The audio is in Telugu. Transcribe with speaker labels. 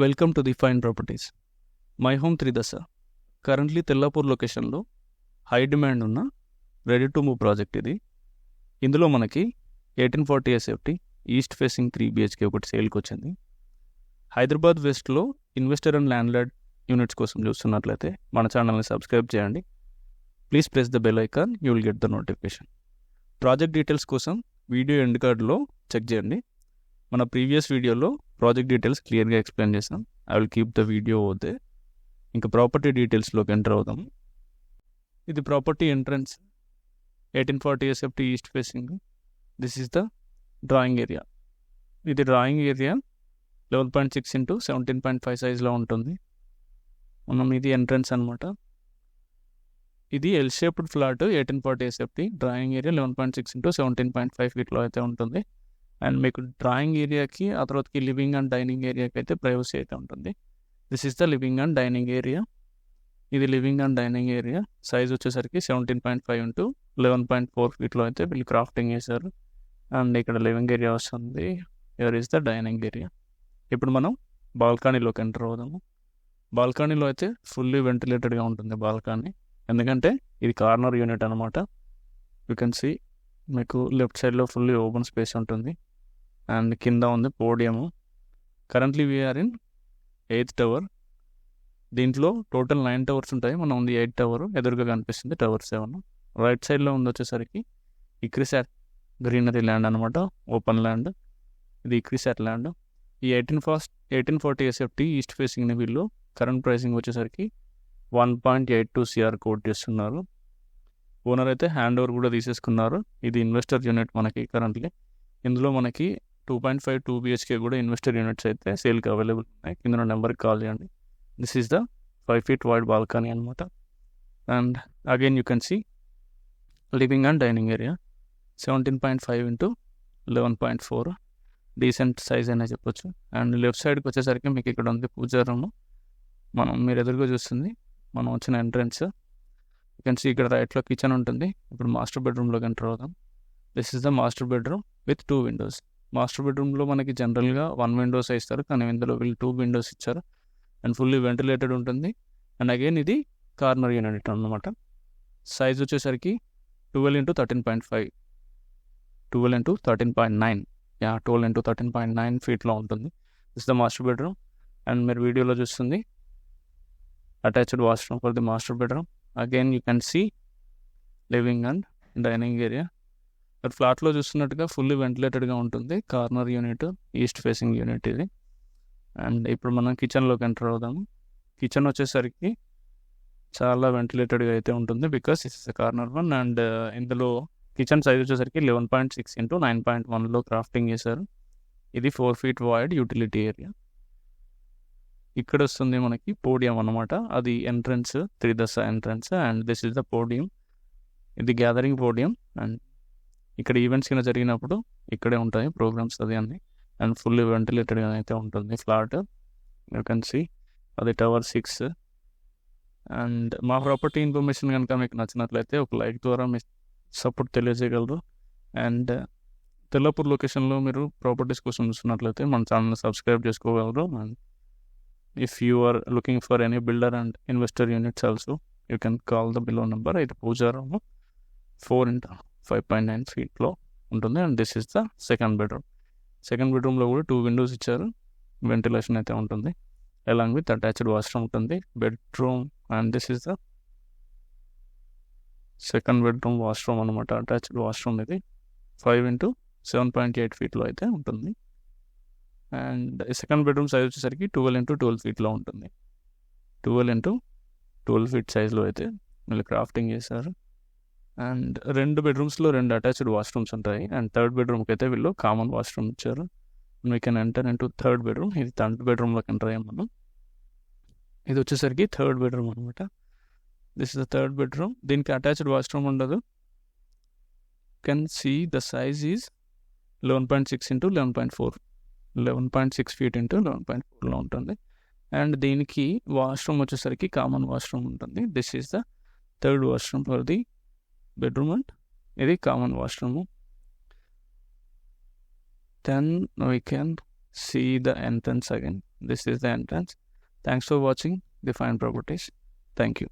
Speaker 1: Welcome to the fine properties. My home Tridasa currently Tellapur లొకేషన్లో హై డిమాండ్ ఉన్న రెడీ టు మూవ్ ప్రాజెక్ట్ ఇది. ఇందులో మనకి 1840 SFT ఈస్ట్ ఫేసింగ్ 3 BHK ఒకటి సేల్కి వచ్చింది. హైదరాబాద్ వెస్ట్లో ఇన్వెస్టర్ అండ్ ల్యాండ్ యూనిట్స్ కోసం చూస్తున్నట్లయితే మన ఛానల్ని సబ్స్క్రైబ్ చేయండి. Please press the bell icon, you will get the notification. Project details కోసం వీడియో ఎండ్ కార్డ్లో చెక్ చేయండి. మన ప్రీవియస్ వీడియోలో ప్రాజెక్ట్ డీటెయిల్స్ క్లియర్గా ఎక్స్ప్లెయిన్ చేసాం. I will keep the video అవుతే. ఇంకా ప్రాపర్టీ డీటెయిల్స్లోకి ఎంటర్ అవుదాము. ఇది property entrance, 1840 SFT east facing. This is the drawing area. ఇది డ్రాయింగ్ ఏరియా 11.6 into 17.5 సైజ్లో ఉంటుంది. ఇది ఎంట్రన్స్ అనమాట. ఇది L shaped flat 1840 SFT. Drawing area 11.6 into 17.5 ఫీట్లో అయితే ఉంటుంది. అండ్ మీకు డ్రాయింగ్ ఏరియాకి ఆ తర్వాతకి లివింగ్ అండ్ డైనింగ్ ఏరియాకి అయితే ప్రైవసీ అయితే ఉంటుంది. This is the living and dining area. ఇది living and dining area. Size వచ్చేసరికి 17.5 into 11.4 ఫీట్లో అయితే వీళ్ళు క్రాఫ్టింగ్ చేశారు. అండ్ ఇక్కడ లివింగ్ ఏరియా వస్తుంది. Here is the dining area. ఇప్పుడు మనం బాల్కనీలోకి ఎంటర్ అవుదాము. బాల్కనీలో అయితే ఫుల్లీ వెంటిలేటెడ్గా ఉంటుంది బాల్కనీ, ఎందుకంటే ఇది కార్నర్ యూనిట్ అనమాట. యూ కెన్ సీ మీకు లెఫ్ట్ సైడ్లో ఫుల్లీ ఓపెన్ స్పేస్ ఉంటుంది. అండ్ కింద ఉంది పోడియము. Currently we are in 8th tower. దీంట్లో టోటల్ 9 towers ఉంటాయి. మనం ఉంది 8th tower. ఎదురుగా కనిపిస్తుంది టవర్ 7. రైట్ సైడ్లో ఉంది వచ్చేసరికి ఇక్రిసాట్ గ్రీనరీ ల్యాండ్ అనమాట, ఓపెన్ ల్యాండ్. ఇది ఇక్రిసాట్ ల్యాండ్. ఈ 1840 SFT ఈస్ట్ ఫేసింగ్ని వీళ్ళు కరెంట్ ప్రైసింగ్ వచ్చేసరికి 1.82 CR కోట్ చేస్తున్నారు. ఓనర్ అయితే హ్యాండ్ ఓవర్ కూడా తీసేసుకున్నారు. ఇది ఇన్వెస్టర్ యూనిట్ మనకి కరెంట్లీ. ఇందులో మనకి 2.5 2 BHK కూడా ఇన్వెస్టర్ యూనిట్స్ అయితే సేల్కి అవైలబుల్ ఉన్నాయి. కింద నెంబర్కి కాల్ చేయండి. This is the 5 feet wide balcony అనమాట. And again you can see living and dining area 17.5 into 11.4. Decent size అనే చెప్పొచ్చు. అండ్ లెఫ్ట్ సైడ్కి వచ్చేసరికి మీకు ఇక్కడ ఉంది పూజా రూమ్. మీరు ఎదురుగా చూస్తుంది మనం వచ్చిన ఎంట్రన్స్. యూ కెన్ సీ ఇక్కడ రైట్లో కిచెన్ ఉంటుంది. ఇప్పుడు మాస్టర్ బెడ్రూమ్లోకి ఎంటర్ అవుదాం. This is the master bedroom with 2 windows. Master బెడ్రూమ్లో మనకి జనరల్గా 1 window ఇస్తారు, కానీ ఇందులో వీళ్ళు 2 windows ఇచ్చారు. అండ్ ఫుల్లీ వెంటిలేటెడ్ ఉంటుంది. అండ్ అగైన్ ఇది కార్నర్ యూనిట్ అనమాట. సైజ్ వచ్చేసరికి 12 into 13.5, 12 into 13.9, 12 into 13.9 ఫీట్లో ఉంటుంది. This the master bedroom. And మీరు వీడియోలో చూస్తుంది attached washroom for the master bedroom. Again you can see living and dining area. ఫ్లాట్లో చూస్తున్నట్టుగా ఫుల్లీ వెంటిలేటెడ్గా ఉంటుంది. Corner unit, east facing unit ఇది. అండ్ ఇప్పుడు మనం కిచెన్లోకి ఎంటర్ అవుదాము. కిచెన్ వచ్చేసరికి చాలా వెంటిలేటెడ్గా అయితే ఉంటుంది, because it's corner one. And ఇందులో కిచెన్ సైజ్ వచ్చేసరికి 11.6 into 9.1లో క్రాఫ్టింగ్ చేశారు. ఇది 4 feet వైడ్ యూటిలిటీ ఏరియా. ఇక్కడ వస్తుంది మనకి పోడియం అనమాట. అది entrance, Tridasa entrance. And this is the podium. ఇది గ్యాదరింగ్ పోడియం. అండ్ ఇక్కడ ఈవెంట్స్ కింద జరిగినప్పుడు ఇక్కడే ఉంటాయి ప్రోగ్రామ్స్ అది అన్నీ. అండ్ ఫుల్లీ వెంటిలేటెడ్గా అయితే ఉంటుంది ఫ్లాట్. యూ కెన్ సీ అది టవర్ 6. అండ్ మా ప్రాపర్టీ ఇన్ఫర్మేషన్ కనుక మీకు నచ్చినట్లయితే ఒక లైక్ ద్వారా మీ సపోర్ట్ తెలియజేయగలరు. అండ్ తెల్లాపూర్ లొకేషన్లో మీరు ప్రాపర్టీస్ కోసం చూస్తున్నట్లయితే మన ఛానల్ని సబ్స్క్రైబ్ చేసుకోగలరు. And if you are looking for any builder and investor units also, you can call the below number. ఇది పూజా రూమ్ 4 into 5.9 ఫీట్లో ఉంటుంది. And this is the second bedroom. Second బెడ్రూమ్లో కూడా 2 windows ఇచ్చారు. వెంటిలేషన్ అయితే ఉంటుంది. అలాంగ్ విత్ అటాచ్డ్ వాష్రూమ్ ఉంటుంది. Bedroom. And this is the second bedroom washroom అనమాట. అటాచ్డ్ వాష్రూమ్ ఇది 5 into 7.8 ఫీట్లో అయితే ఉంటుంది. అండ్ సెకండ్ బెడ్రూమ్ సైజ్ వచ్చేసరికి 12 into 12 ఫీట్లో ఉంటుంది. 12 into 12 feet సైజ్లో అయితే వీళ్ళు క్రాఫ్టింగ్ చేశారు. అండ్ 2 bedrooms-లో 2 అటాచ్డ్ వాష్రూమ్స్ ఉంటాయి. అండ్ థర్డ్ బెడ్రూమ్కి అయితే వీళ్ళు కామన్ వాష్రూమ్ ఇచ్చారు. We can enter into third bedroom. ఇది థర్డ్ బెడ్రూమ్లోకి ఎంటర్ అయ్యాం మనం. ఇది వచ్చేసరికి థర్డ్ బెడ్రూమ్ అనమాట. This is the third bedroom. దీనికి అటాచ్డ్ వాష్రూమ్ ఉండదు. Can see the size is 11.6 into 11.4, 11.6 feet into 11.4లో ఉంటుంది. అండ్ దీనికి వాష్రూమ్ వచ్చేసరికి కామన్ వాష్రూమ్ ఉంటుంది. This is the third washroom for the bedroom. And ఇది common washroom. Then we can see the entrance again. This is the entrance. Thanks for watching the Fine Properties. Thank you.